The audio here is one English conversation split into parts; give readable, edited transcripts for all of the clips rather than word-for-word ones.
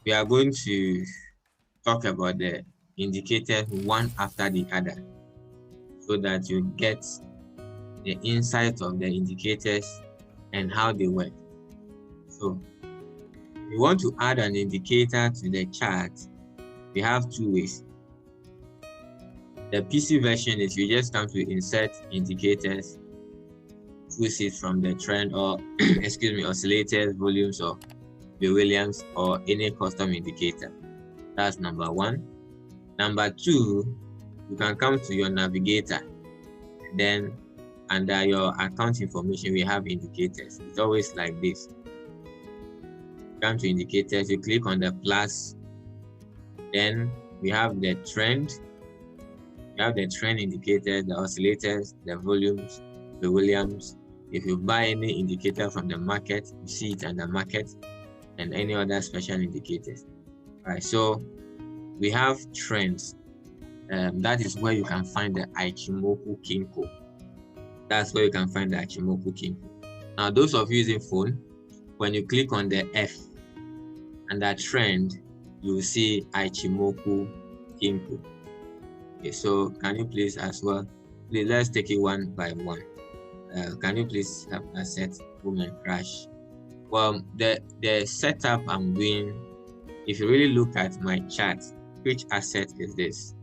We are going to talk about the indicators one after the other so that you get the insight of the indicators and how they work. So, if you want to add an indicator to the chart, we have two ways. The PC version is you just come to insert indicators, choose it from the trend or excuse me, oscillators, volumes, or the Williams, or any custom indicator. That's number one. Number two, you can come to your navigator. Then under your account information, we have indicators. It's always like this. Come to indicators, you click on the plus. Then we have the trend. We have the trend indicators, the oscillators, the volumes, the Williams. If you buy any indicator from the market, you see it under market, and any other special indicators. All right, so we have trends. That is where you can find the Ichimoku Kinko. That's where you can find the Ichimoku Kinko. Now, those of you using phone, when you click on the F and that trend, you will see Ichimoku Kinko. Okay, so can you please as well? Please, let's take it one by one. Can you please have asset boom and crash? Well, the setup I'm doing, if you really look at my chart, which asset is this?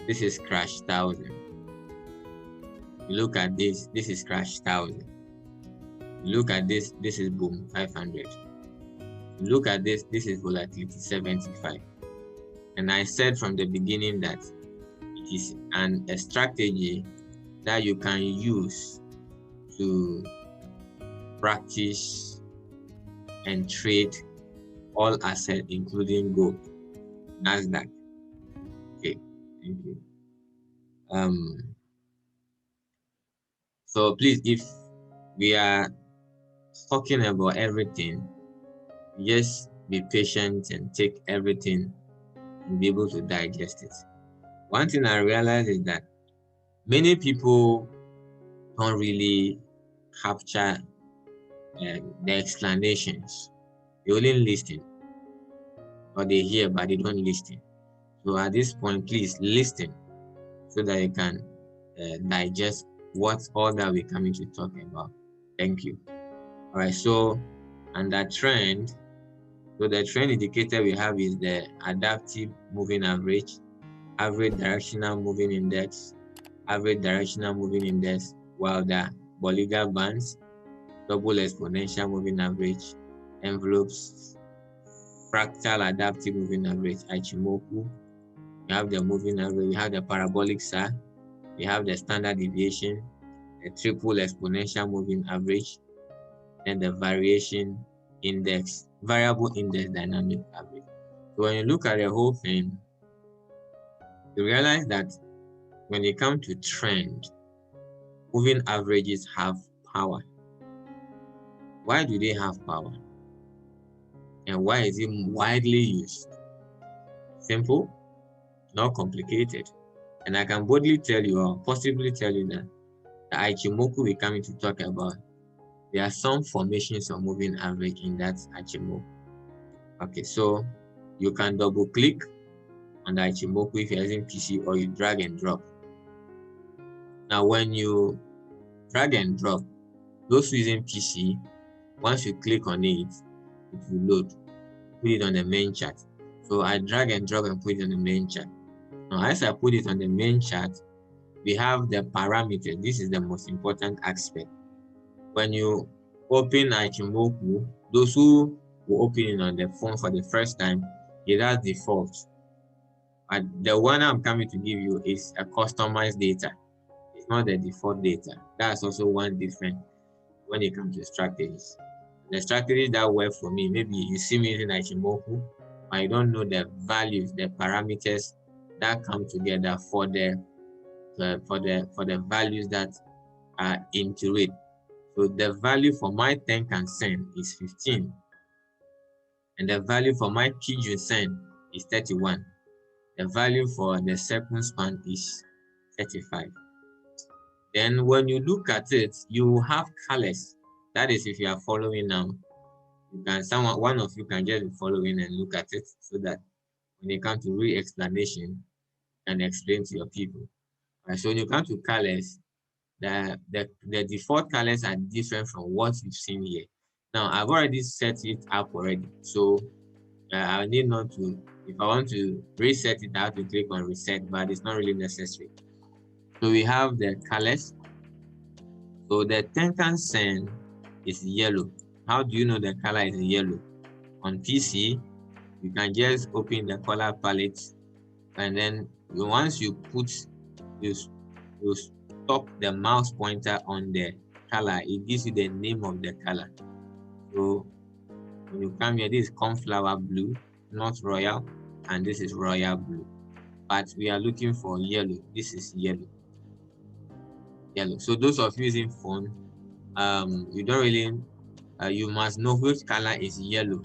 This is crash 1000. You look at this, this is crash 1000. You look at this, this is boom 500. You look at this, this is volatility 75. And I said from the beginning that it is a strategy that you can use to practice and trade all assets, including gold, Nasdaq. Okay, thank you. So please, if we are talking about everything, just be patient and take everything and be able to digest it. One thing I realized is that many people don't really capture the explanations. They only listen, or they hear but they don't listen. So at this point, please listen so that you can digest what all that we're coming to talk about. Thank you. All right, so under trend, so the trend indicator we have is the adaptive moving average, average directional moving index, average directional moving index, while the Bollinger Bands, double exponential moving average, envelopes, fractal adaptive moving average, Ichimoku. We have the moving average, we have the parabolic SAR, we have the standard deviation, the triple exponential moving average, and the variation index, variable index dynamic average. So when you look at the whole thing, you realize that when it comes to trend, moving averages have power. Why do they have power? And why is it widely used? Simple, not complicated. And I can boldly tell you, or possibly tell you, that the Ichimoku we're coming to talk about, there are some formations of moving average in that Ichimoku. Okay, so you can double click on the Ichimoku if you're using PC, or you drag and drop. Now, when you drag and drop, those using PC, once you click on it, it will load. Put it on the main chart. So I drag and drop and put it on the main chart. Now, as I put it on the main chart, we have the parameter. This is the most important aspect. When you open Ichimoku, those who will open it on the phone for the first time, it has default. But the one I'm coming to give you is a customized data. It's not the default data. That's also one difference when it comes to strategies. The strategies that work for me, maybe you see me using Ichimoku, but you don't know the values, the parameters that come together for the values that are into it. So the value for my Tenkan-sen is 15, and the value for my Kijun-sen is 31. The value for the second span is 35. Then when you look at it, you have colors. That is if you are following now. one of you can just be following and look at it, so that when you come to real explanation, you can explain to your people. Right, so when you come to colors, the default colors are different from what you've seen here. Now I've already set it up already, so I need not to. If I want to reset it, I have to click on reset, but it's not really necessary. So we have the colors. So the Tenkan Sen is yellow. How do you know the color is yellow? On PC, you can just open the color palette, and then once you you stop the mouse pointer on the color, it gives you the name of the color. So when you come here, this is cornflower blue, not royal, and this is royal blue. But we are looking for yellow. This is yellow. Yellow. So those of you using phone, you don't really, you must know which color is yellow,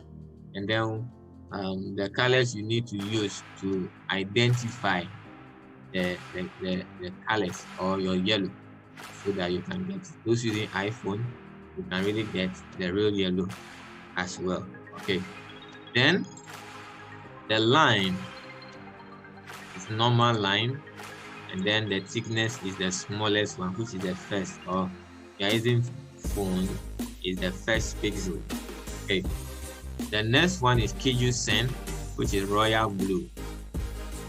and then the colors you need to use to identify the colors or your yellow, so that you can get those using iPhone, you can really get the real yellow as well. Okay, then the line is normal line, and then the thickness is the smallest one, which is the first, or you're using phone, is the first pixel. Okay, the next one is Kiju Sen, which is royal blue.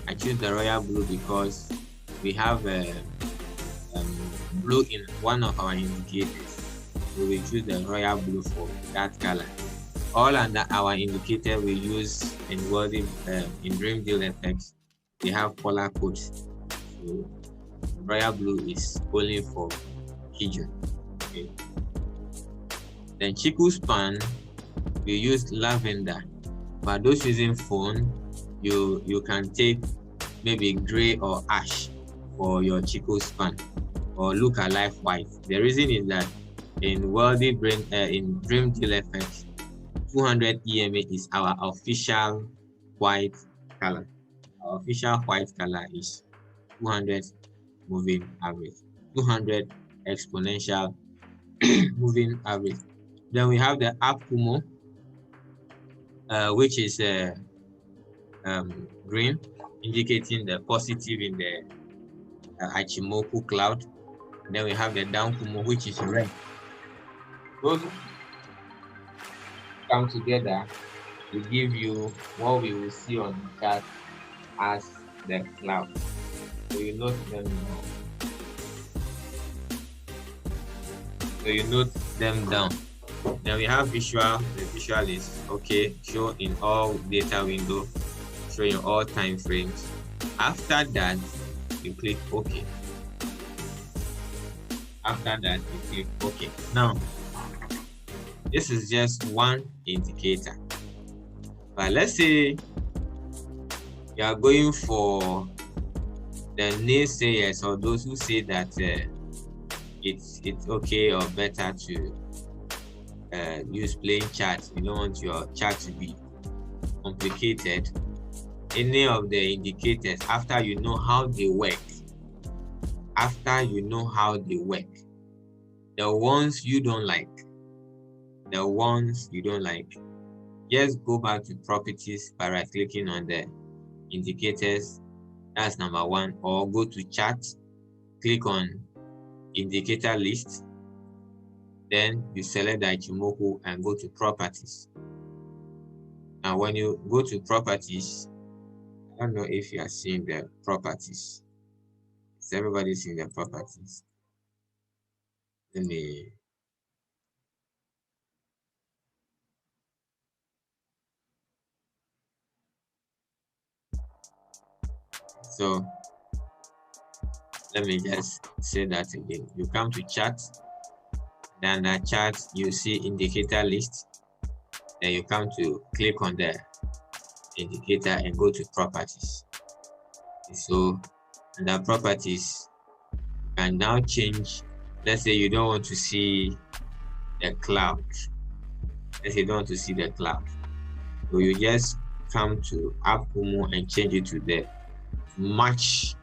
I choose the royal blue because we have blue in one of our indicators, so we choose the royal blue for that color. All under our indicator we use in welding, in Dream Deal FX, we have color codes. So royal blue is only for Kiju. Okay. Then Chiku Span, we use lavender, but those using phone, you can take maybe gray or ash for your Chiku Span, or look alike white. The reason is that in welding in Dream Deal FX, 200 EMA is our official white color. Our official white color is 200 moving average, 200 exponential moving average. Then we have the Akumo, which is green, indicating the positive in the Achimoku cloud. And then we have the Downkumo, which is red. Those come together to give you what we will see on the chart as the cloud. So you note them down. So you note them down. Then we have visual. The visual is okay, show in all data window, show in all time frames. After that, you click OK. After that, you click OK. Now, this is just one indicator. But let's say you are going for the naysayers, or those who say that it's okay or better to use plain charts. You don't want your chart to be complicated. Any of the indicators, after you know how they work, the ones you don't like, just go back to properties by right clicking on the indicators. That's number one. Or go to chart, click on indicator list, then you select the Ichimoku and go to properties. Now when you go to properties, I don't know if you are seeing the properties. Is everybody seeing the properties? Let me so let me just say that again. You come to chart, then the chart you see indicator list, then you come to click on the indicator and go to properties. So under properties, you can now change. Let's say you don't want to see the cloud. Let's say you don't want to see the cloud. So you just come to Akumo and change it to the match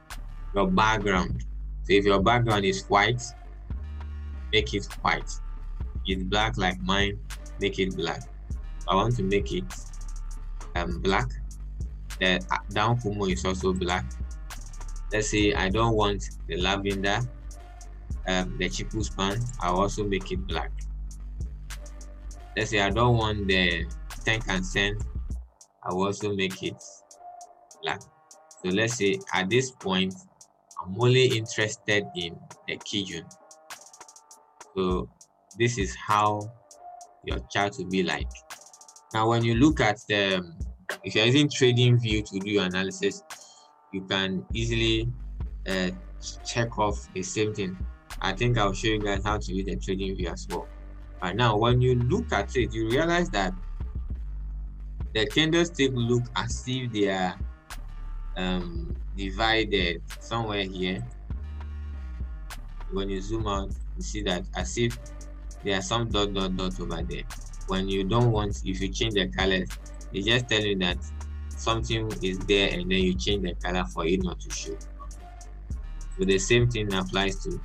your background. So if your background is white, make it white. If it's black like mine, make it black. I want to make it black. The down Kumo is also black. Let's say I don't want the lavender, the chiku span, I'll also make it black. Let's say I don't want the 10%, I will also make it black. So let's say at this point, I'm only interested in the Kijun. So this is how your chart will be like. Now, when you look at if you're using trading view to do your analysis, you can easily check off the same thing. I think I'll show you guys how to use the trading view as well. Right now, when you look at it, you realize that the candlestick look as if they are divided somewhere here. When you zoom out, you see that as if there are some dot over there. When you don't want, if you change the colors, they just tell you that something is there, and then you change the color for it not to show. So the same thing applies to.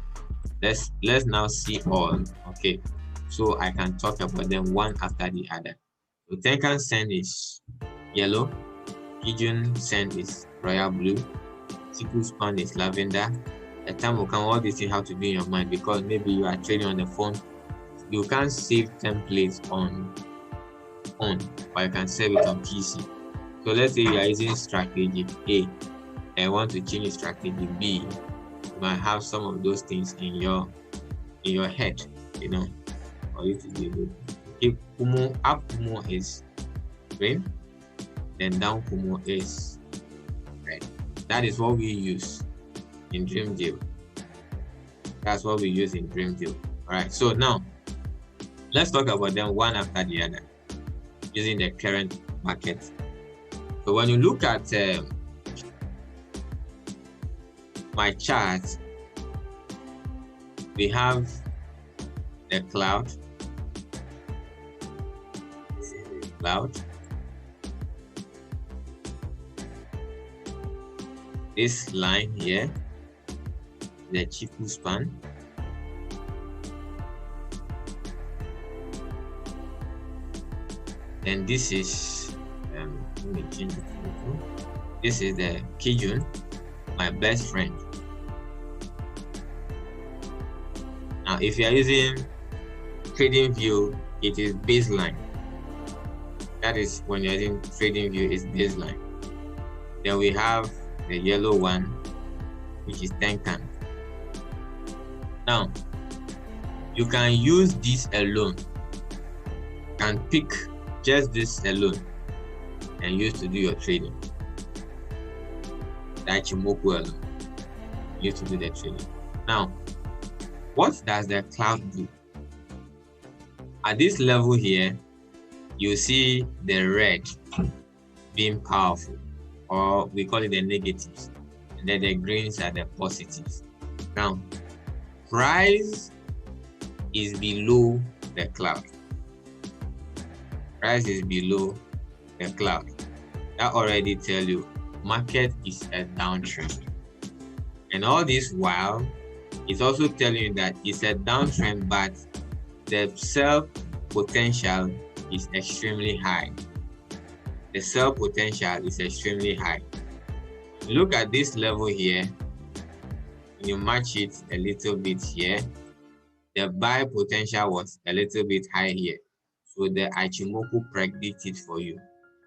Let's now see all. Okay, so I can talk about them one after the other. So Tenkan Sen is yellow, Kijun Sen is royal blue, Chiku Span is lavender. A time will come, all these things have to be in your mind, because maybe you are trading on the phone. You can't save templates on phone, but you can save it on PC. So let's say you are using strategy A and want to change strategy B. You might have some of those things in your head, you know, for you to be able. If Kumo, up Kumo is green, then down Kumo is red. That is what we use in Dream Deal. That's what we use in Dream Deal. All right, so now let's talk about them one after the other using the current market. So when you look at my chart, we have the cloud. This line here, the Chiku span. And this is let me change it. This is the Kijun, my best friend. Now, if you are using trading view, it is baseline. That is when you're using trading view, is baseline. Then we have the yellow one, which is Tenkan. Now, you can use this alone. You can pick just this alone and use to do your trading. That Ichimoku alone, use to do the trading. Now, what does the cloud do? At this level here, you see the red being powerful, or we call it the negatives, and then the greens are the positives. Now, price is below the cloud. Price is below the cloud. That already tell you market is a downtrend. And all this while, it's also telling you that it's a downtrend, but the sell potential is extremely high. The sell potential is extremely high. Look at this level here. You match it a little bit here. The buy potential was a little bit high here. So the Ichimoku predicts it for you.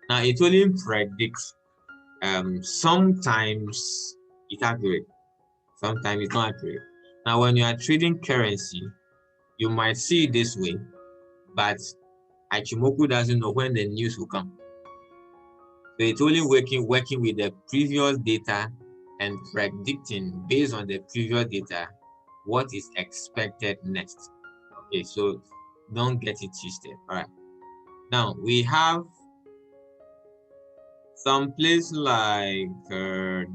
Now it only predicts. Sometimes it's accurate, sometimes it's not accurate. Now, when you are trading currency, you might see it this way, but Ichimoku doesn't know when the news will come. So it's only working with the previous data and predicting based on the previous data what is expected next. Okay, so don't get it twisted. All right. Now we have some place like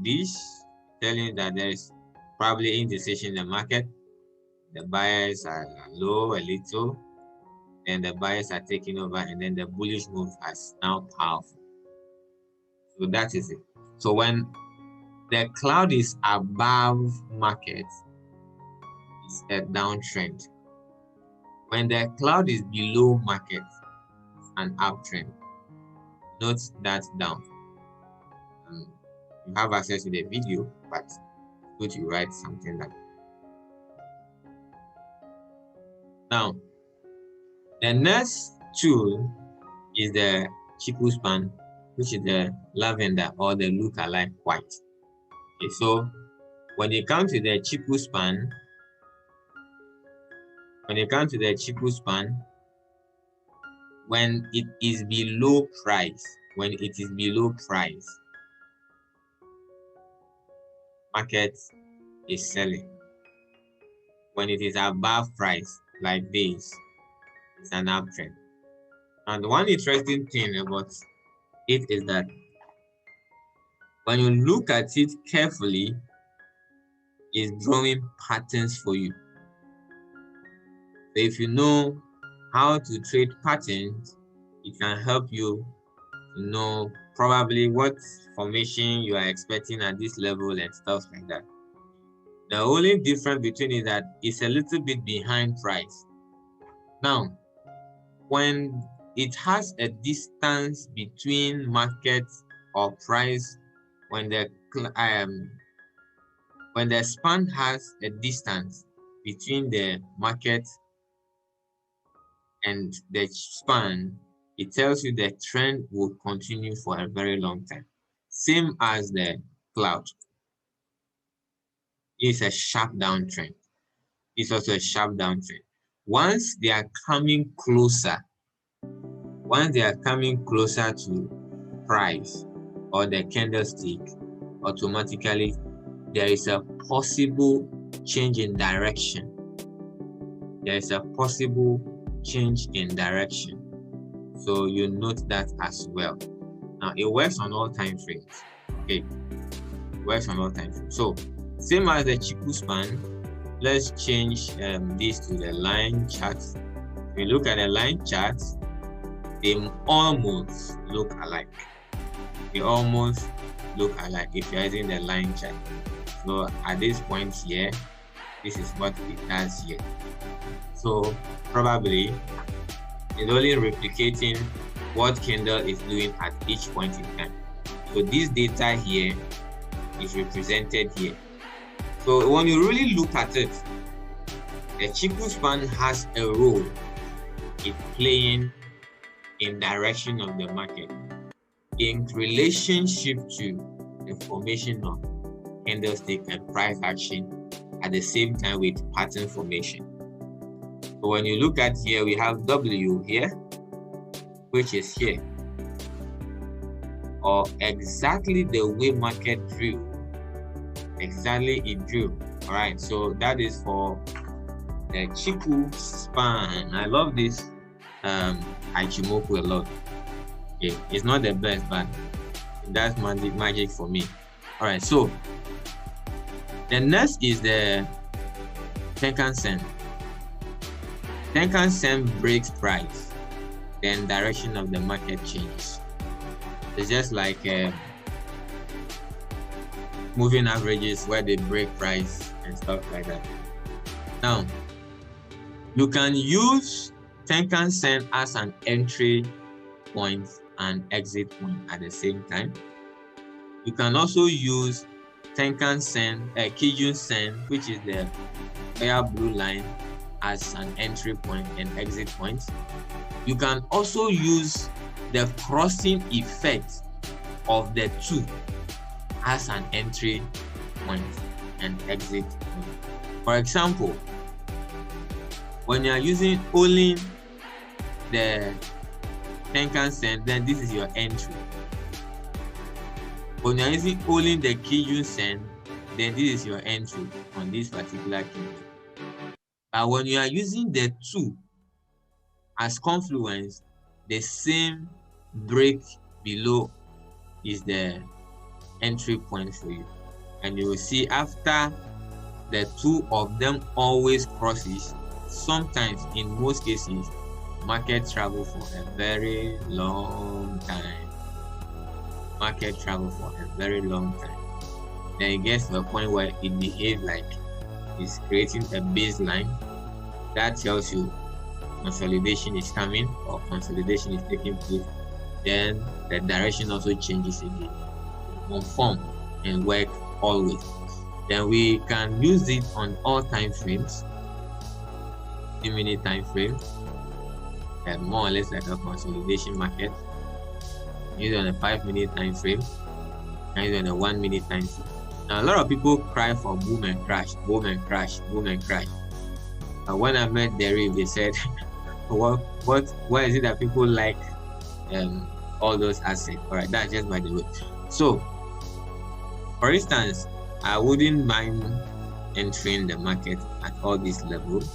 this telling that there is probably indecision in the market. The buyers are low a little, and the buyers are taking over, and then the bullish move is now powerful. So that is it. So when the cloud is above market, it's a downtrend. When the cloud is below market, it's an uptrend. Note that down. You have access to the video, but good you write something down. Now, the next tool is the Chiku span, which is the lavender or the look-alike white. Okay, so when you come to the Chiku span, when it is below price, market is selling. When it is above price, like this, it's an uptrend. And one interesting thing about it is that when you look at it carefully, it's drawing patterns for you. So if you know how to trade patterns, it can help you to know probably what formation you are expecting at this level and stuff like that. The only difference between is that it's a little bit behind price. Now, when it has a distance between market or price, when the span has a distance between the market and the span, it tells you the trend will continue for a very long time. Same as the cloud. It's a sharp downtrend. It's also a sharp downtrend. Once they are coming closer to price or the candlestick, automatically there is a possible change in direction. So you note that as well. Now it works on all time frames. Okay, it works on all time frames. So same as the Chiku span, let's change this to the line charts. If you look at the line charts, they almost look alike. If you're using the line chart. So at this point here, this is what it does here. So probably it's only replicating what candle is doing at each point in time. So this data here is represented here. So when you really look at it, the Chiku span has a role in playing in direction of the market in relationship to the formation of candlestick and price action at the same time with pattern formation. So when you look at here, we have W here, which is here, or exactly the way market drew. All right, so that is for the Chiku span. I love this Ichimoku a lot. Okay, it's not the best, but that's magic for me. All right, so the next is the Tenkan Sen. Tenkan Sen breaks price, then direction of the market changes. It's just like moving averages where they break price and stuff like that. Now, you can use Tenkan Sen as an entry point and exit point at the same time. You can also use Tenkan Sen, Kijun Sen, which is the pale blue line, as an entry point and exit point. You can also use the crossing effect of the two as an entry point and exit point. For example, when you are using only the Tenkan Sen, then this is your entry. When you are using only the Kijun Sen, then this is your entry on this particular candle. But when you are using the two as confluence, the same break below is the entry point for you. And you will see after the two of them always crosses, sometimes in most cases, market travel for a very long time. Then it gets to a point where it behaves like it's creating a baseline. That tells you consolidation is coming or consolidation is taking place, then the direction also changes again. Conform and work always. Then we can use it on all time frames, 2-minute time frame, and more or less like a consolidation market. Use it on a 5-minute time frame, and use it on a 1-minute time frame. Now a lot of people cry for boom and crash, boom and crash, boom and crash. When I met Derry, they said, why is it that people like all those assets? All right, that's just by the way. So, for instance, I wouldn't mind entering the market at all these levels.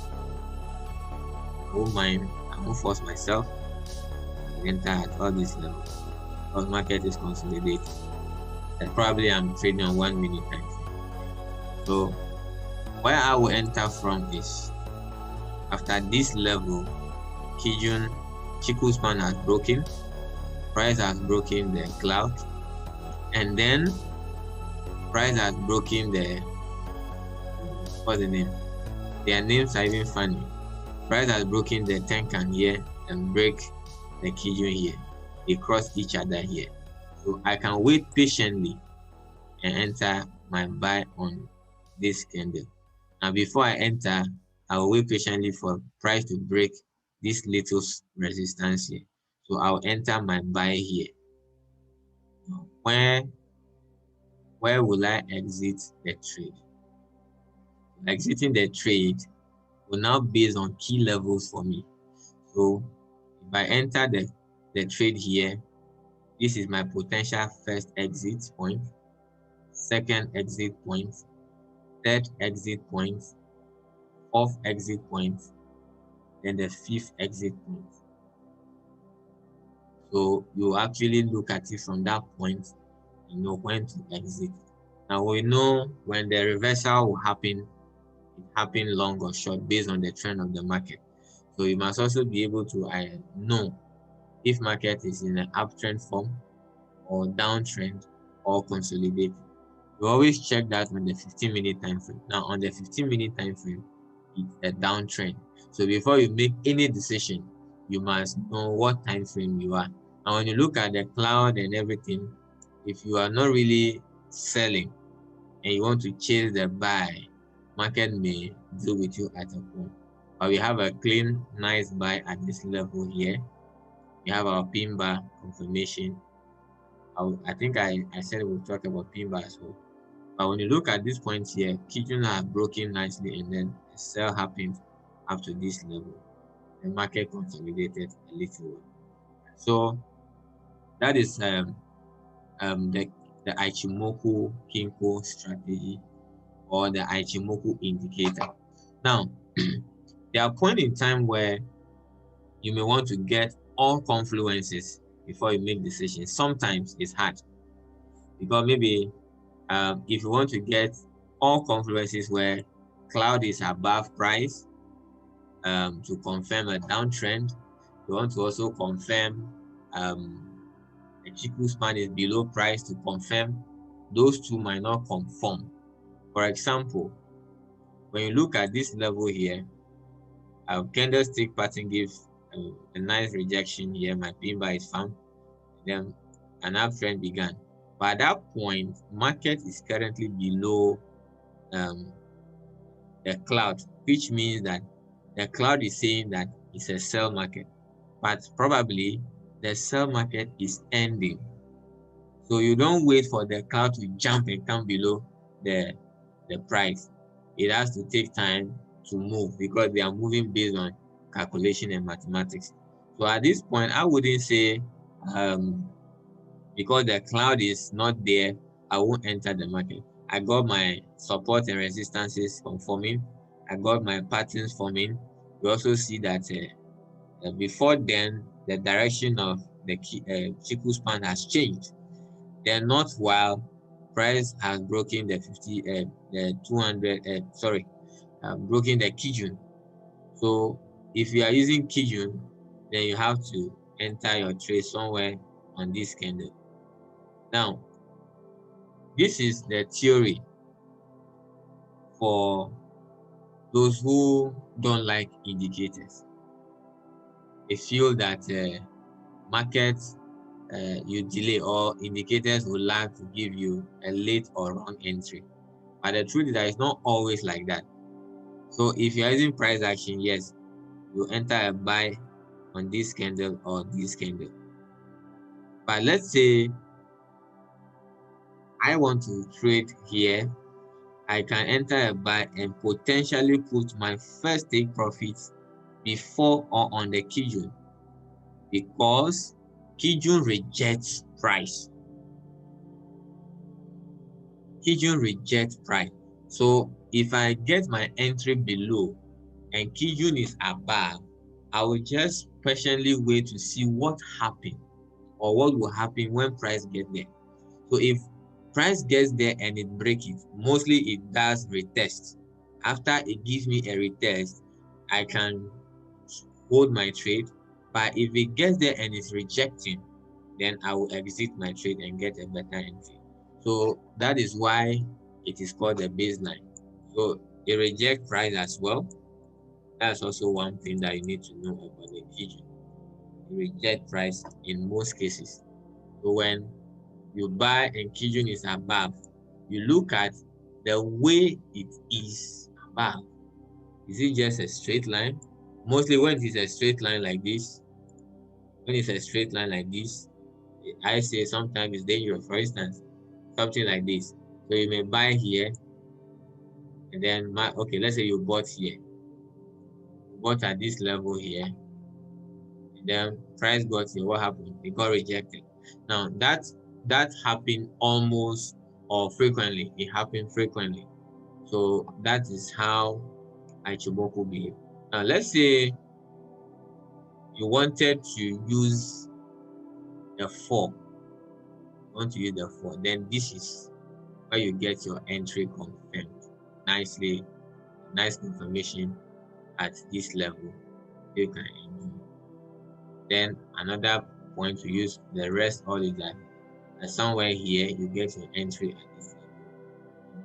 I won't mind. I won't force myself to enter at all these levels because market is consolidated. And probably I'm trading on 1-minute time frame. So, where I will enter from is after this level, Kijun Chiku span has broken, price has broken the cloud, and then price has broken the what's the name? Their names are even funny. Price has broken the Tenkan here and break the Kijun here. They cross each other here. So I can wait patiently and enter my buy on this candle. Now before I enter, I will wait patiently for price to break this little resistance here. So I'll enter my buy here. Where will I exit the trade? Exiting the trade will now based on key levels for me. So if I enter the trade here, this is my potential first exit point, second exit point, third exit point, fourth exit point, then the fifth exit point. So you actually look at it from that point, you know when to exit. Now we know when the reversal will happen, it happen long or short based on the trend of the market. So you must also be able to know if market is in an uptrend form or downtrend or consolidating. You always check that on the 15-minute time frame. Now on the 15-minute time frame, it's a downtrend. So before you make any decision, you must know what time frame you are. And when you look at the cloud and everything, if you are not really selling and you want to chase the buy, market may deal with you at a point. But we have a clean, nice buy at this level here. We have our pin bar confirmation. I think I said we'll talk about pin bar as well. But when you look at this point here, Kijun have broken nicely and then a sell happened up to this level. The market consolidated a little. So that is the Ichimoku Kinko strategy or the Ichimoku indicator. Now, there are points in time where you may want to get all confluences before you make decisions. Sometimes it's hard because maybe if you want to get all confluences where cloud is above price to confirm a downtrend, you want to also confirm the Chiku span is below price to confirm those two might not conform. For example, when you look at this level here, candlestick pattern gives a nice rejection here. My pin bar is found. Then an uptrend began. But at that point, market is currently below the cloud, which means that the cloud is saying that it's a sell market. But probably the sell market is ending. So you don't wait for the cloud to jump and come below the price. It has to take time to move because they are moving based on calculation and mathematics. So at this point, I wouldn't say because the cloud is not there, I won't enter the market. I got my support and resistances conforming. I got my patterns forming. You also see that before then, the direction of the Chiku span has changed. Then not while price has broken the 200, broken the Kijun. So if you are using Kijun, then you have to enter your trade somewhere on this candle. Now, this is the theory for those who don't like indicators. they feel that markets you delay or indicators will lag to give you a late or wrong entry. But the truth is that it's not always like that. So if you're using price action, yes, you enter a buy on this candle or this candle. But let's say I want to trade here, I can enter a buy and potentially put my first take profits before or on the Kijun, because Kijun rejects price. Kijun rejects price. So if I get my entry below and Kijun is above, I will just patiently wait to see what happened or what will happen when price gets there. So if price gets there and it breaks it, mostly it does retest. After it gives me a retest, I can hold my trade. But if it gets there and it's rejecting, then I will exit my trade and get a better entry. So that is why it is called the baseline. So it rejects price as well. That's also one thing that you need to know about the Kijun. It rejects price in most cases. So when you buy and Kijun is above, you look at the way it is above. Is it just a straight line? Mostly when it is a straight line like this, I say sometimes it's dangerous. For instance, something like this. So you may buy here, and then okay, let's say you bought here, you bought at this level here, and then price got here. What happened? It got rejected. Now that happened almost or frequently. It happened frequently. So that is how Ichimoku behave. Now let's say you wanted to use the 4. You want to use the 4, then this is where you get your entry confirmed. Nice confirmation at this level. You can enjoy. Then another point to use the rest all is that somewhere here you get your entry at this level.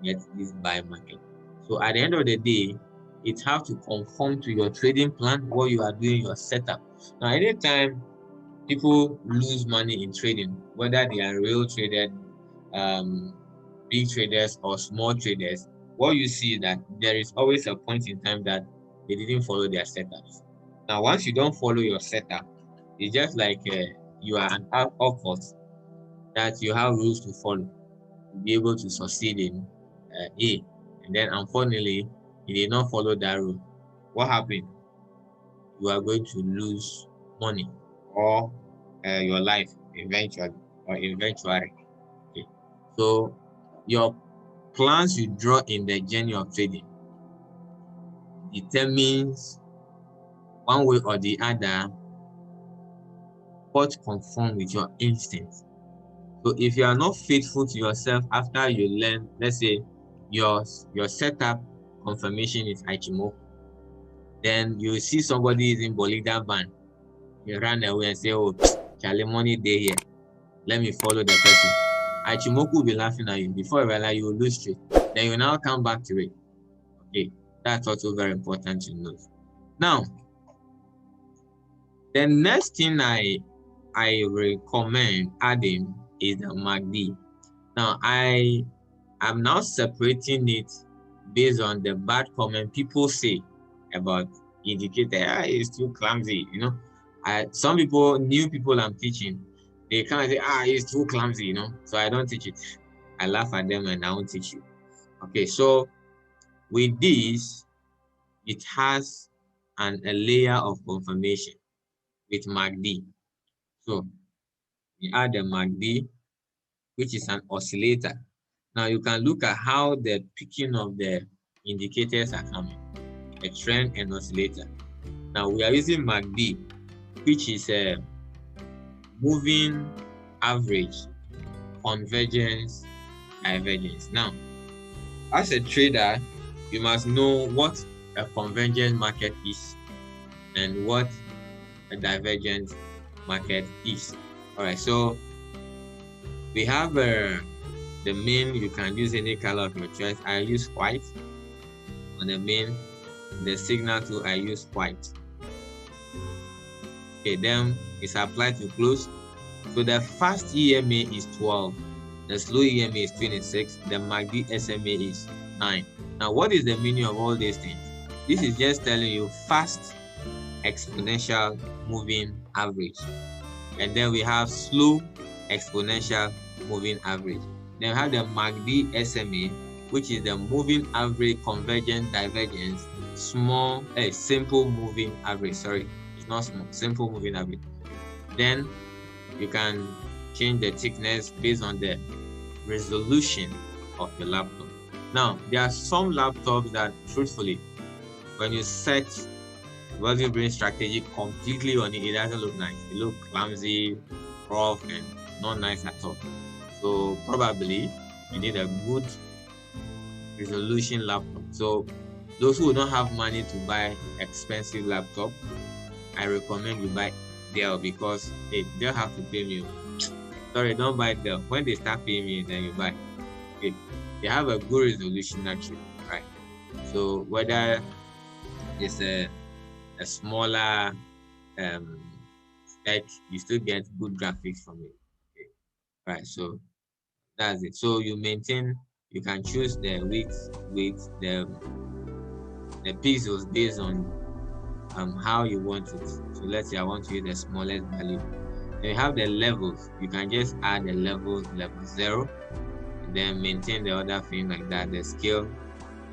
You get this buy market. So at the end of the day, it has to conform to your trading plan, what you are doing, your setup. Now, anytime people lose money in trading, whether they are real traders, big traders, or small traders, what you see is that there is always a point in time that they didn't follow their setups. Now, once you don't follow your setup, it's just like you are an outpost that you have rules to follow to be able to succeed in A. And then, unfortunately, you did not follow that rule. What happened? You are going to lose money or your life eventually. Okay. So your plans you draw in the journey of trading determines one way or the other what conform with your instincts. So if you are not faithful to yourself after you learn, let's say your setup confirmation is Ichimoku, then you see somebody using Bolida band, you run away and say, oh, Charlie, money day here. Let me follow the person. Ichimoku will be laughing at you. Before you realize, you will lose trade. Then you now come back to it. Okay, that's also very important to note. Now, the next thing I recommend adding is the MACD. Now, I am now separating it based on the bad comment people say about indicator. It's too clumsy, you know. Some people, new people I'm teaching, they kind of say, it's too clumsy, you know. So I don't teach it. I laugh at them and I won't teach you. Okay, so with this, it has a layer of confirmation with MACD. So we add the MACD, which is an oscillator. Now you can look at how the picking of the indicators are coming, a trend and oscillator. Now we are using MACD, which is a moving average, convergence, divergence. Now, as a trader, you must know what a convergence market is and what a divergence market is. All right, so we have the main. You can use any color of your choice. I use white on the main. The signal tool, I use white. Okay, then it's applied to close. So the fast EMA is 12, the slow EMA is 26, the MACD SMA is 9. Now, what is the meaning of all these things? This is just telling you fast exponential moving average, and then we have slow exponential moving average. Then we have the MACD SMA, which is the moving average convergence divergence simple moving average. Sorry, it's not small, simple moving average. Then you can change the thickness based on the resolution of the laptop. Now, there are some laptops that, truthfully, when you set value brain strategy completely on it, it doesn't look nice. It looks clumsy, rough, and not nice at all. So probably you need a good resolution laptop. So those who don't have money to buy expensive laptop, I recommend you buy Dell, because they'll have to pay me. Sorry, don't buy Dell. When they start paying me, then you buy. Okay. They have a good resolution actually, right? So whether it's a smaller spec, you still get good graphics from it. Okay. Right, so that's it. So you can choose the width, the pixels based on how you want it. So let's say I want to use the smallest value. Then you have the levels. You can just add the level 0, and then maintain the other thing like that. The scale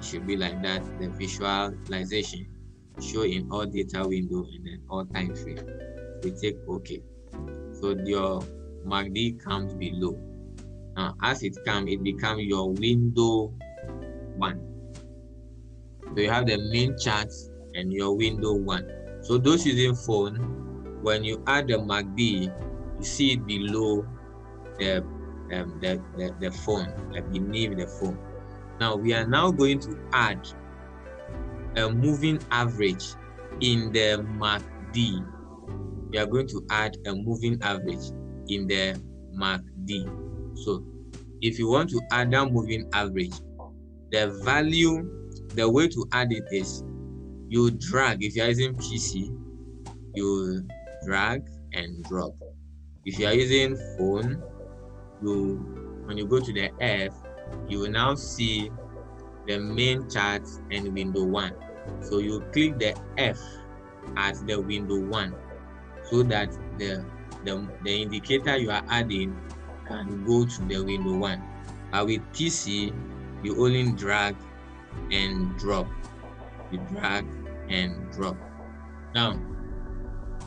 should be like that. The visualization show in all data window and then all time frame. We take OK. So your MACD comes below. Now, as it comes, it becomes your window 1. So you have the main chart and your window 1. So those using phone, when you add the MACD, you see it below the phone, beneath the phone. Now we are now going to add a moving average in the MACD. We are going to add a moving average in the MACD. So if you want to add that moving average, the way to add it is you drag. If you are using PC, you drag and drop. If you are using phone, when you go to the F, you will now see the main chart and window 1. So you click the F at the window 1 so that the indicator you are adding can go to the window 1. But with PC, you only drag and drop. You drag and drop. Now,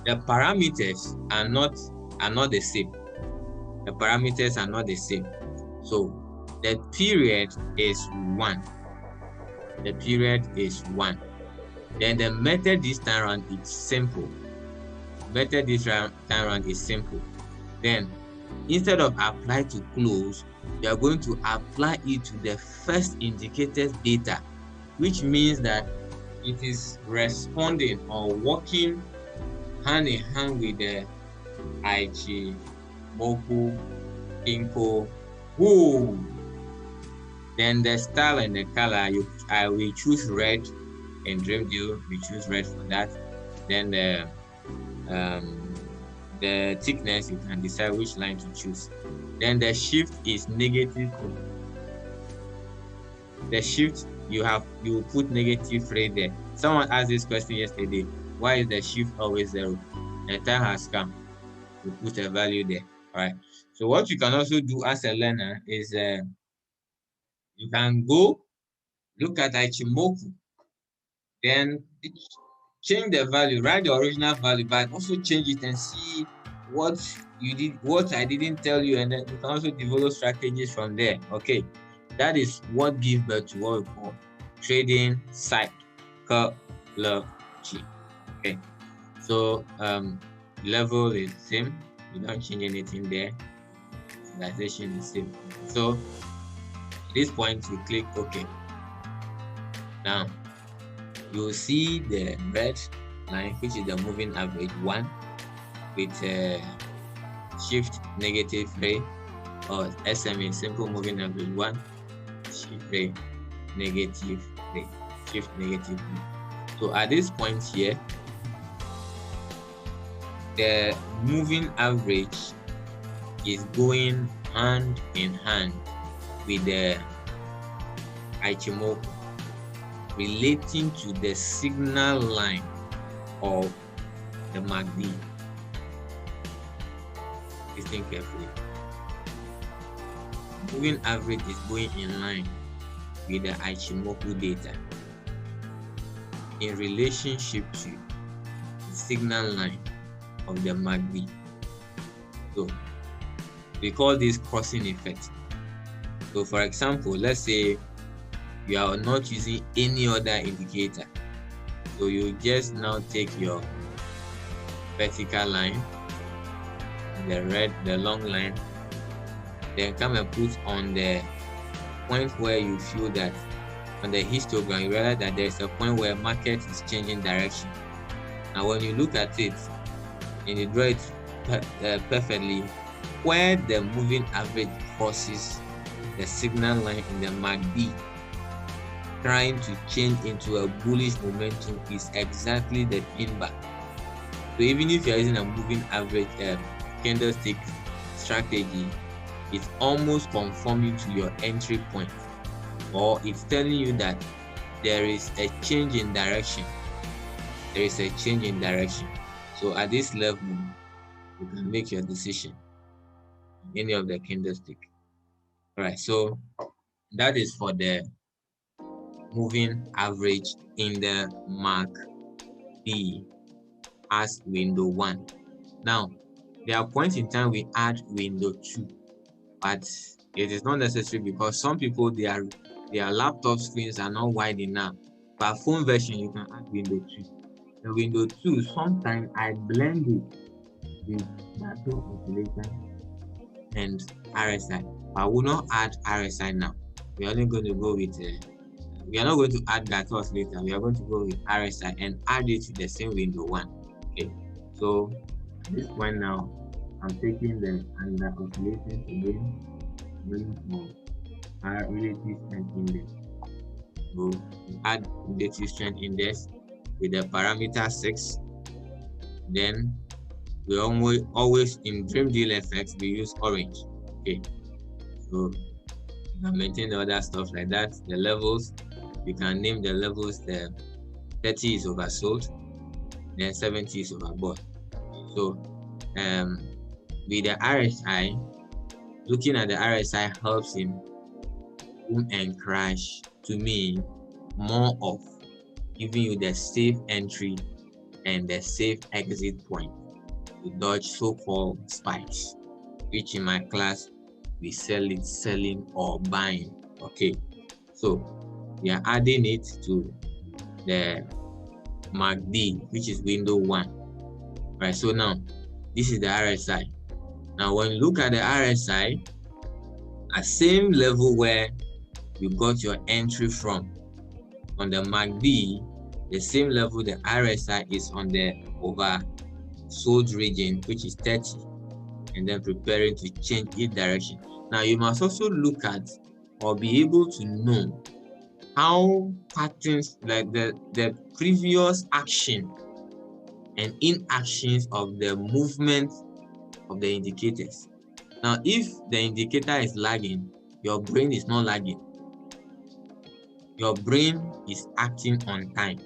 the parameters are not the same. The parameters are not the same. So the period is 1. The period is 1. Then the method this time around is simple. Method this time around is simple. Then instead of apply to close, you are going to apply it to the first indicated data, which means that it is responding or working hand in hand with the Aichi, Moku, Inko, Woo. Then the style and the color, I will choose red. In Dream Deal, we choose red for that. Then the thickness, you can decide which line to choose. Then the shift is negative. The shift, you put -3 there. Someone asked this question yesterday: why is the shift always 0? The time has come to put a value there. All right. So what you can also do as a learner is you can go look at Ichimoku, then change the value, write the original value, but also change it and see what you did, what I didn't tell you, and then you can also develop strategies from there. Okay, that is what gives birth to what we call trading psychology. Okay, so level is same, you don't change anything there. Visualization is same. So at this point you click OK. Now you will see the red line, which is the moving average 1 with shift -3, or SMA, simple moving average 1, shift -3, shift -3. So at this point here, the moving average is going hand in hand with the Ichimoku, relating to the signal line of the MACD. Listen carefully. Moving average is going in line with the Ichimoku data in relationship to the signal line of the MACD. So we call this crossing effect. So for example, let's say you are not using any other indicator. So you just now take your vertical line, the long line, then come and put on the point where you feel that on the histogram, you realize that there's a point where market is changing direction. Now when you look at it and you draw it perfectly, where the moving average crosses the signal line in the MACD, trying to change into a bullish momentum, is exactly the pin bar. So even if you're using a moving average candlestick strategy, it's almost conforming to your entry point, or it's telling you that there is a change in direction. There is a change in direction. So at this level, you can make your decision in any of the candlestick. All right, so that is for the moving average in the MACD as window 1. Now, there are points in time we add window 2, but it is not necessary because some people their laptop screens are not wide enough. For phone version, you can add window 2. The window 2, sometimes I blend it with Dato oscillation and RSI. I will not add RSI now. We are only going to go with we are not going to add Dato oscillator. We are going to go with RSI and add it to the same window 1. Okay, so at this point now, I'm taking the under oscillation again, going for our relative strength index. So we add relative strength index with the parameter 6. Then we always in dream deal effects we use orange. Okay, so you can maintain the other stuff like that. The levels, you can name the levels. The 30 is oversold, then 70 is overbought. So with the RSI, looking at the RSI helps in boom and crash, to me, more of giving you the safe entry and the safe exit point to dodge so-called spikes, which in my class we sell it selling or buying. Okay, so we are adding it to the MACD, which is window 1. Right, so now this is the RSI. Now when you look at the RSI, at same level where you got your entry from on the MACD, the same level the RSI is on the oversold region, which is 30, and then preparing to change its direction. Now you must also look at or be able to know how patterns, like the previous action and inactions of the movement of the indicators. Now if the indicator is lagging, your brain is not lagging. Your brain is acting on time.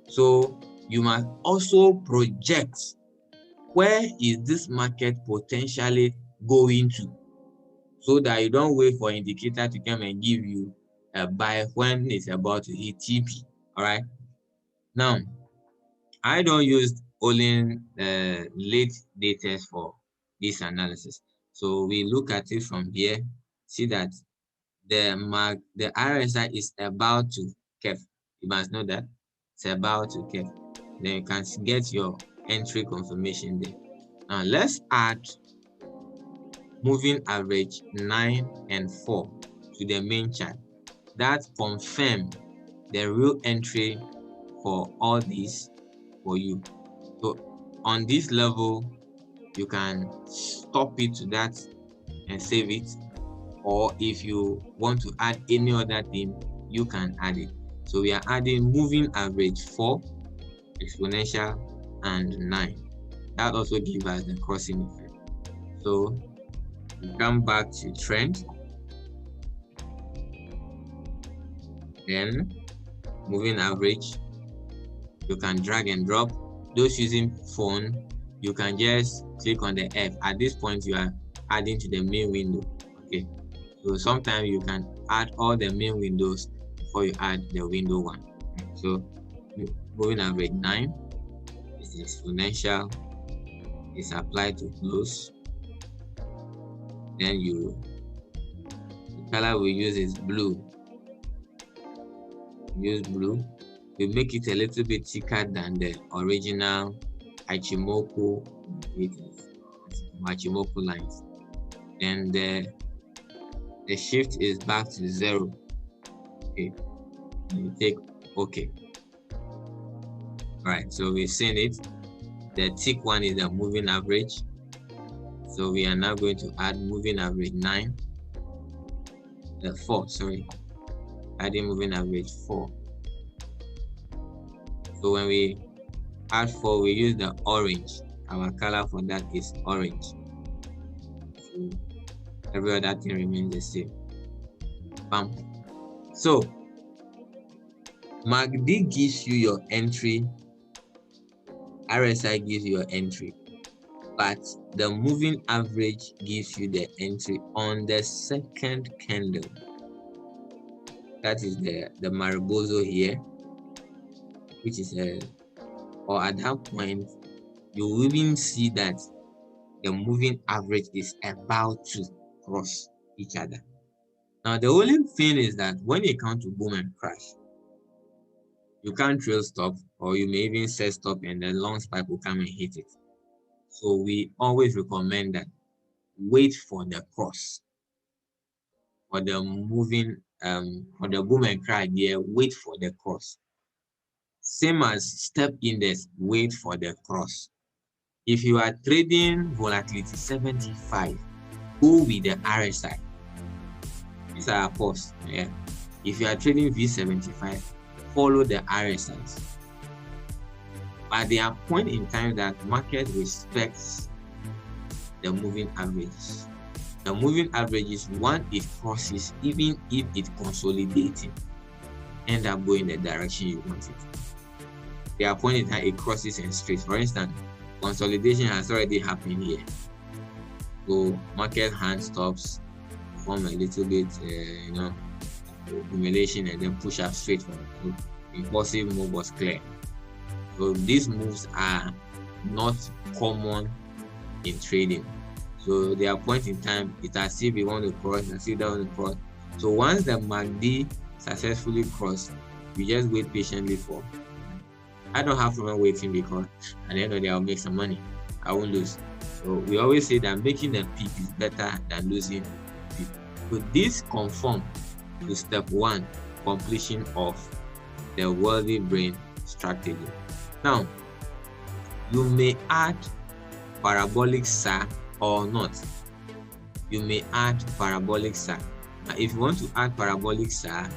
So you must also project, where is this market potentially going to, so that you don't wait for indicator to come and give you a buy when it's about to hit TP. All right, now I don't use only late datas for this analysis. So we look at it from here, see that the RSI is about to curve. You must know that it's about to curve. Then you can get your entry confirmation there. Now let's add moving average 9 and 4 to the main chart. That confirm the real entry for all these for you. So on this level, you can stop it to that and save it, or if you want to add any other thing, you can add it. So we are adding moving average 4, exponential, and 9. That also gives us the crossing effect. So we come back to trend, then moving average. You can drag and drop. Those using phone, you can just click on the F. At this point, you are adding to the main window. Okay, so sometimes you can add all the main windows before you add the window one. So moving average 9 is exponential, is applied to close. Then the color we use is blue. Use blue. We make it a little bit thicker than the original Ichimoku lines. And the shift is back to 0. Okay, you take OK. Alright, so we've seen it. The thick one is the moving average. So we are now going to add moving average 9. 4, sorry. Adding moving average 4. So when we add 4, we use the orange. Our color for that is orange. So every other thing remains the same. Bam. So MACD gives you your entry, RSI gives you your entry, but the moving average gives you the entry on the second candle. That is the Maribozo here, which is or at that point you will even see that the moving average is about to cross each other. Now the only thing is that when it comes to boom and crash, you can't trail stop, or you may even set stop and the long spike will come and hit it. So we always recommend that wait for the cross. For the moving for the boom and crash here, wait for the cross. Same as step index, wait for the cross. If you are trading volatility 75, go with the RSI. These are our posts. Yeah. If you are trading V75, follow the RSIs. But there are points in time that market respects the moving averages. The moving averages, one, it crosses, even if it consolidating, end up going the direction you want it. There are points in time it crosses and straight. For instance, consolidation has already happened here. So market hand stops, form a little bit, accumulation, and then push up straight from it. So impulsive move was clear. So these moves are not common in trading. So there are points in time it's as if we want to cross, as if they want to cross. So once the MACD successfully crossed, we just wait patiently for. I don't have problem waiting, because at the end of the day I'll make some money. I won't lose. So we always say that making a peak is better than losing a peak. So this conforms to step 1, completion of the wealthy brain strategy. Now, you may add parabolic SAR or not. You may add parabolic SAR. Now, if you want to add parabolic SAR,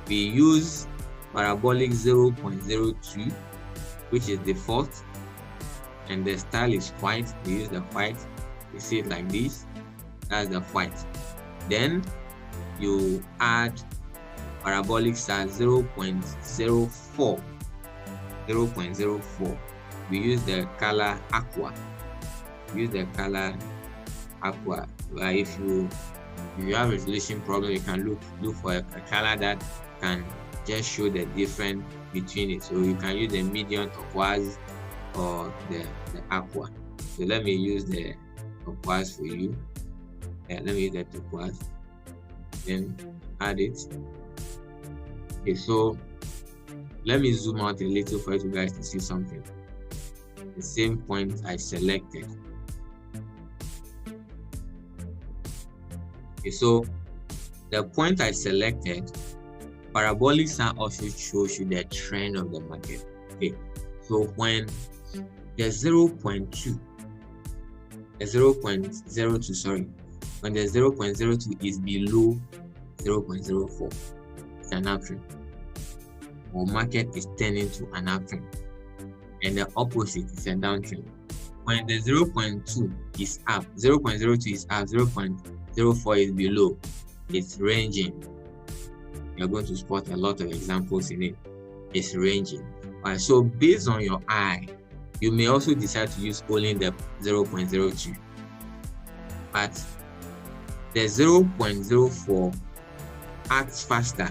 we use parabolic 0.02, which is default, and the style is white. We use the white. We see it like this. That's the white. Then you add parabolic SAR 0.04. 0.04. We use the color aqua. If you have a resolution problem, you can look for a color that can just show the difference between it. So you can use the medium turquoise or the aqua. So let me use the turquoise for you. Let me use the turquoise. Then add it. Okay, so let me zoom out a little for you guys to see something. The same point I selected. Okay, so the point I selected, parabolic SAR also shows you the trend of the market. Okay, so when the 0.02, when the 0.02 is below 0.04, it's an uptrend. Or market is turning to an uptrend, and the opposite is a downtrend. when the 0.2 is up, 0.02 is up, 0.04 is below, it's ranging. You're going to spot a lot of examples in it. It's ranging. All right, so based on your eye, you may also decide to use only the 0.02. But the 0.04 acts faster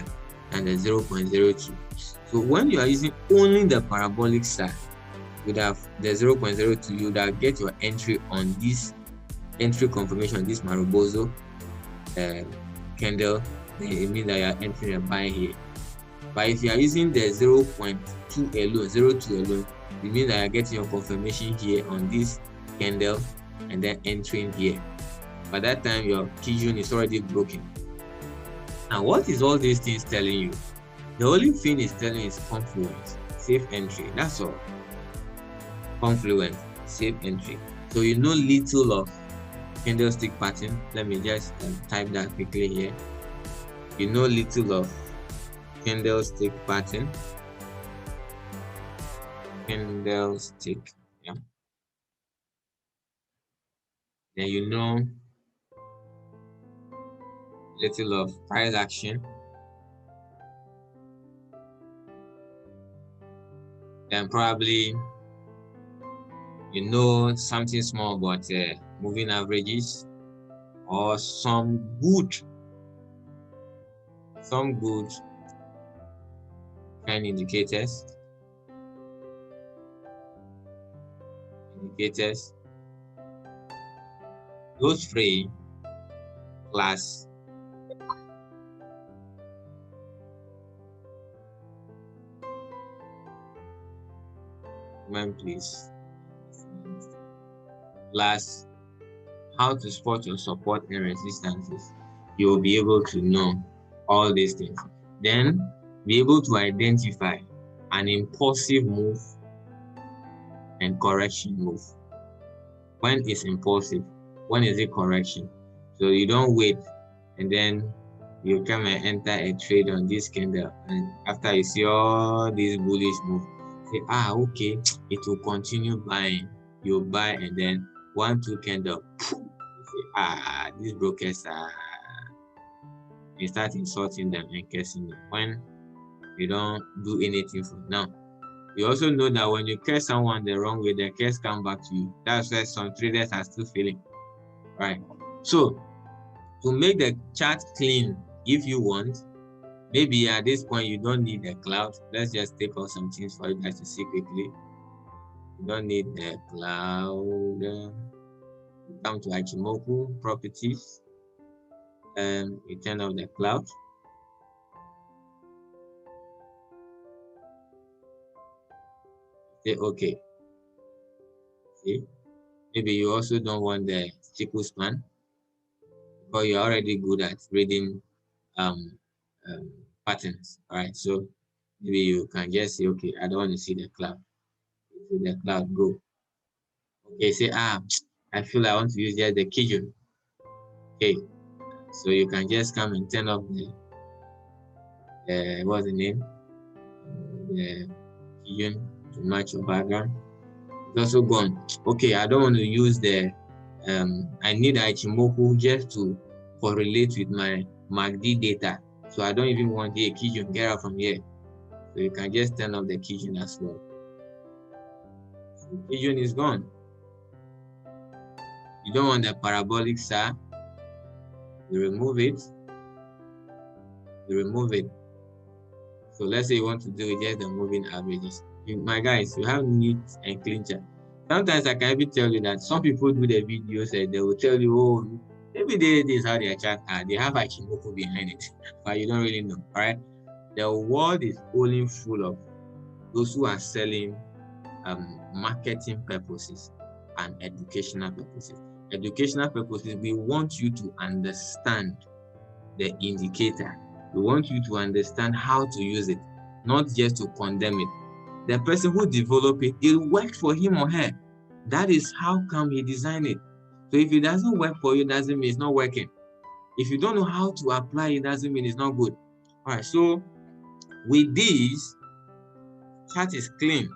than the 0.02. So when you are using only the parabolic side, you would have the 0.02, you would have get your entry on this entry confirmation, this Marubozu candle, then it means that you are entering a buy here. But if you are using the 0.2 alone, 0.2 alone, it means that you are getting your confirmation here on this candle and then entering here. By that time, your Kijun is already broken. Now, what is all these things telling you? The only thing it's telling you is confluence, safe entry. That's all. Confluence, safe entry. So you know little of candlestick pattern. Let me just type that quickly here. You know little of candlestick pattern. Candlestick, yeah. Then you know little of price action. Then probably you know something small about moving averages or some good trend indicators. Those three plus please. Plus how to spot your support and resistances. You will be able to know all these things. Then be able to identify an impulsive move and correction move. When is impulsive? When is it correction? So you don't wait and then you come and enter a trade on this candle, and after you see all these bullish moves, say, okay, it will continue buying. You buy and then 1-2 candle, you say, these brokers are. You start insulting them and cursing them when you don't do anything for them. Now, you also know that when you curse someone the wrong way, the curse come back to you. That's why some traders are still feeling. Right? So, to make the chart clean, if you want, maybe at this point you don't need the cloud. Let's just take out some things for you guys to see quickly. You don't need the cloud. Come to Ichimoku properties. You turn off the cloud. Say okay. See, maybe you also don't want the Chiku span because you're already good at reading patterns. All right, so maybe you can just say, okay, I don't want to see the cloud. See the cloud go. Okay, say I feel I want to use just the Kijun. Okay, so you can just come and turn off the what's the name? The Kijun to match your background. It's also gone. Okay, I don't want to use the I need Ichimoku just to correlate with my MACD data. So I don't even want the Kijun, get out from here. So you can just turn off the Kijun as well. So Kijun is gone. You don't want the parabolic SAR. You remove it. So let's say you want to do just the moving averages. My guys, you have neat and clean chart. Sometimes I can even tell you that some people do the videos and they will tell you, oh, maybe this is how their chart are. They have Ichimoku behind it, but you don't really know. All right. The world is only full of those who are selling marketing purposes and educational purposes. Educational purposes, we want you to understand the indicator. We want you to understand how to use it, not just to condemn it. The person who developed it, it worked for him or her. That is how come he designed it. So if it doesn't work for you, doesn't mean it's not working. If you don't know how to apply it, doesn't mean it's not good. All right, so with this, chart is clean,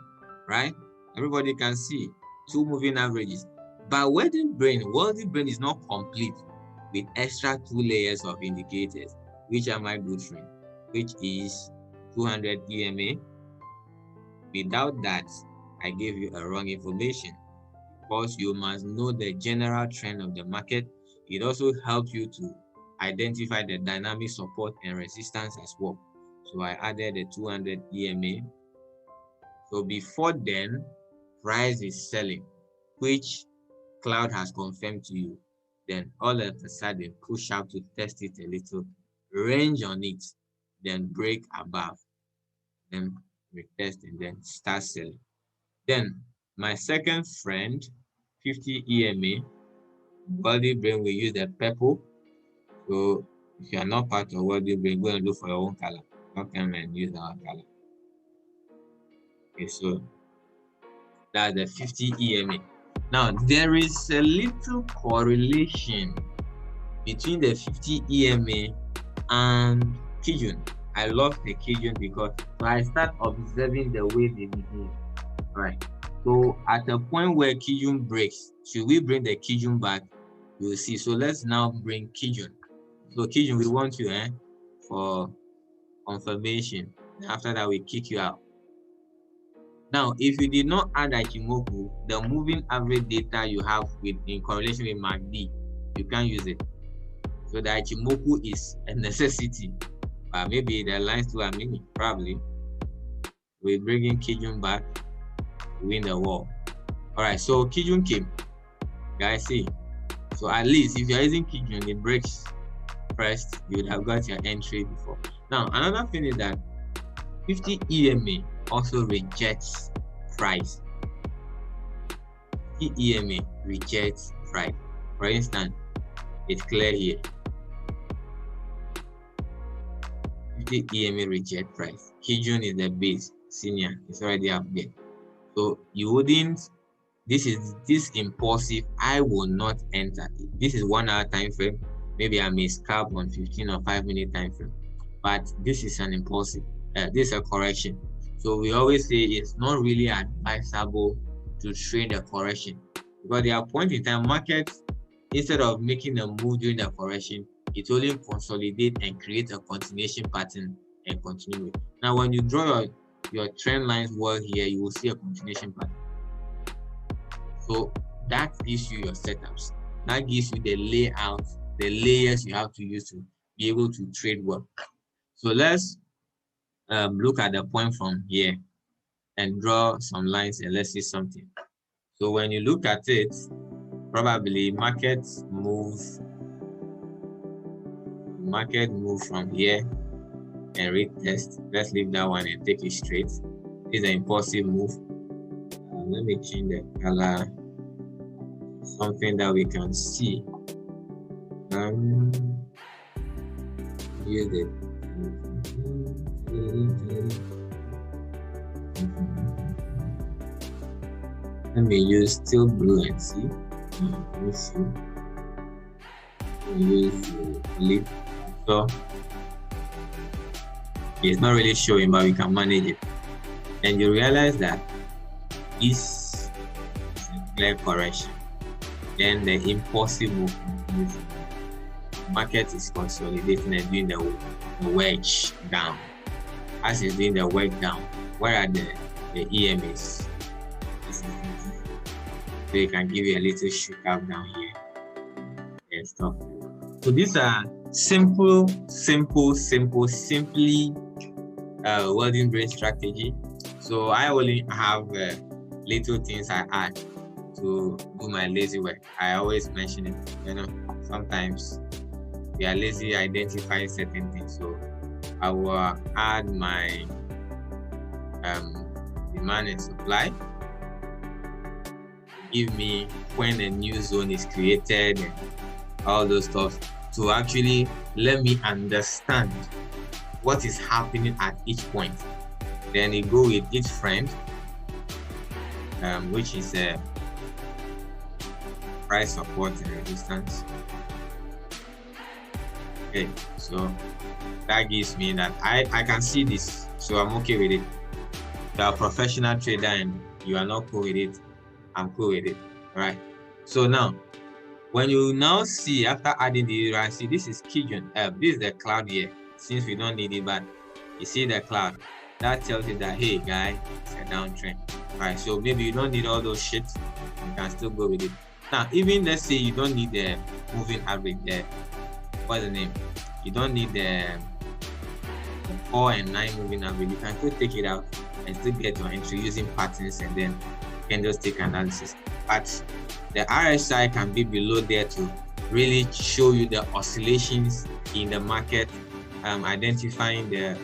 right? Everybody can see. 2 moving averages. But wealthy brain is not complete with extra 2 layers of indicators, which are my good friend, which is 200 EMA. Without that, I gave you a wrong information, because you must know the general trend of the market. It also helps you to identify the dynamic support and resistance as well. So I added the 200 EMA. So before then, price is selling, which cloud has confirmed to you. Then all of a sudden, push out to test it a little, range on it, then break above, then retest, and then start selling. Then my second friend, 50 EMA, wealthy brain will use the purple. So if you are not part of wealthy brain, go and look for your own color. Don't come and use our color. Okay, so that's the 50 EMA. Now there is a little correlation between the 50 EMA and Kijun. I love the Kijun because I start observing the way they behave. Right. So at a point where Kijun breaks, should we bring the Kijun back? You'll see. So let's now bring Kijun. So Kijun, we want you for confirmation. After that, we kick you out. Now, if you did not add Achimoku, the moving average data you have in correlation with MACD, you can't use it. So the Achimoku is a necessity. Maybe the lines too are many, probably. We're bringing Kijun back to win the war. All right, so Kijun came. Guys, see. So at least if you're using Kijun, it breaks first, you would have got your entry before. Now, another thing is that 50 EMA also rejects price. 50 EMA rejects price. For instance, it's clear here. 50 EMA reject price. Kijun is the base, senior, it's already up there. So you wouldn't, this impulsive, I will not enter it. This is 1 hour time frame. Maybe I may scalp on 15 or 5-minute time frame. But this is an impulsive. This is a correction. So we always say it's not really advisable to trade a correction, because there are points in time markets, instead of making a move during the correction, it only consolidate and create a continuation pattern and continue it. Now, when you draw your trend lines well here, you will see a continuation pattern. So that gives you your setups. That gives you the layout, the layers you have to use to be able to trade well. So let's look at the point from here and draw some lines, and let's see something. So when you look at it, probably market move from here and retest. Let's leave that one and take it straight. It's an impulsive move. Let me change the color, something that we can see. Use it. Let me use still blue and see. Let me see. Use lip. So it's not really showing, but we can manage it. And you realize that this is a clear correction. Then the impulsive movement, market is consolidating and doing the wedge down. As it's doing the wedge down, where are the EMAs? So you can give you a little shoot up down here and stuff. So these are simply welding brain strategy. So I only have little things I add to do my lazy work. I always mention it. Sometimes we are lazy identifying certain things. So I will add my demand and supply. Give me when a new zone is created and all those stuff to actually let me understand what is happening at each point. Then you go with each friend, which is price support and resistance. Okay, so that gives me that I can see this, so I'm okay with it. If you are a professional trader and you are not cool with it, I'm cool with it. All right. So now, when you now see after adding the zero, see this is Kijun F. This is the cloud here. Since we don't need it, but you see the cloud. That tells you that hey guy, it's a downtrend. All right. So maybe you don't need all those shit. You can still go with it. Now, even let's say you don't need the moving average there. What's the name? You don't need the 4 and 9 moving average. You can still take it out and still get your entry using patterns and then candlestick analysis. But the RSI can be below there to really show you the oscillations in the market, identifying the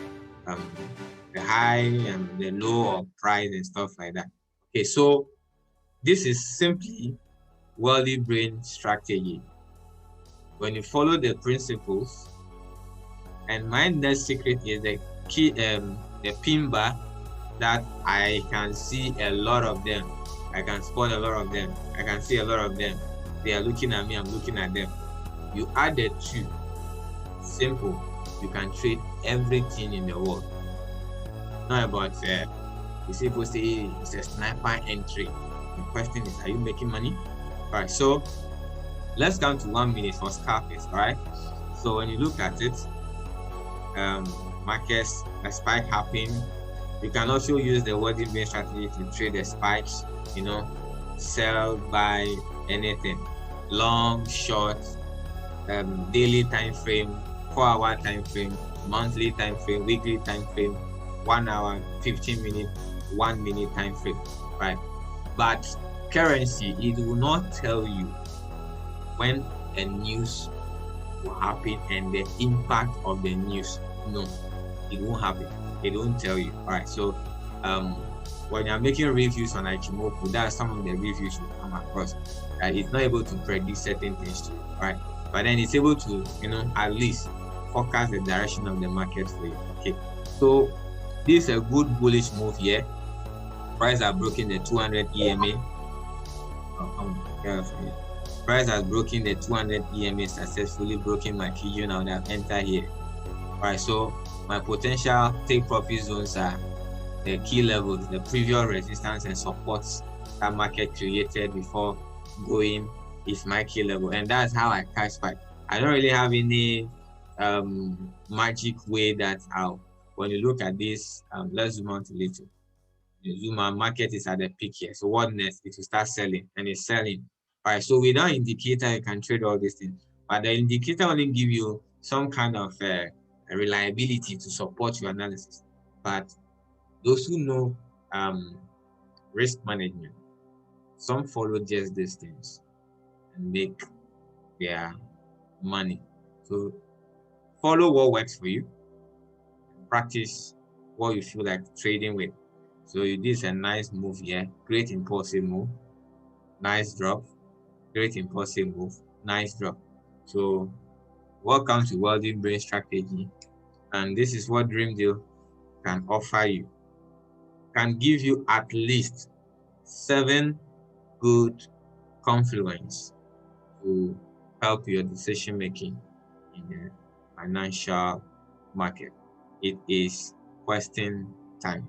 high and the low of price and stuff like that. Okay, so this is simply wealthy brain strategy. When you follow the principles, and my next secret is the key, the pin bar that I can see a lot of them. I can spot a lot of them. I can see a lot of them. They are looking at me, I'm looking at them. You add the two. Simple. You can trade everything in the world. Not about, you see people say it's a sniper entry. The question is, are you making money? All right, so let's come to 1 minute for scalpers, all right? So when you look at it, markets, a spike happening. You can also use the wealthy brain strategy to trade the spikes, you know, sell, buy, anything. Long, short, daily time frame, 4-hour time frame, monthly time frame, weekly time frame, 1 hour, 15 minute, 1 minute time frame, right? But currency, it will not tell you when a news will happen and the impact of the news. No, it won't happen. It won't tell you. All right. So, when you're making reviews on Ichimoku, that's some of the reviews you come across. It's not able to predict certain things to you, right? But then it's able to, you know, at least forecast the direction of the market for you. Okay. So this is a good bullish move here. Price are broken the 200 EMA. Price has broken the 200 EMA, successfully broken my Kijun. I would have entered here. Alright, so my potential take profit zones are the key levels, the previous resistance and supports that market created before going is my key level, and that's how I catch spike. I don't really have any magic way that I'll. When you look at this, let's zoom out a little. The zoom out, market is at the peak here. So what next? It will start selling, and it's selling. All right, so without indicator, you can trade all these things, but the indicator only give you some kind of reliability to support your analysis. But those who know risk management, some follow just these things and make their money. So follow what works for you, practice what you feel like trading with. So this is a nice move here, great impulsive move, nice drop, great impulsive move, nice drop. So welcome to Wealthy Brain Strategy, and this is what Dream Deal can offer you. Can give you at least 7 good confluence to help your decision making in the financial market. It is question time.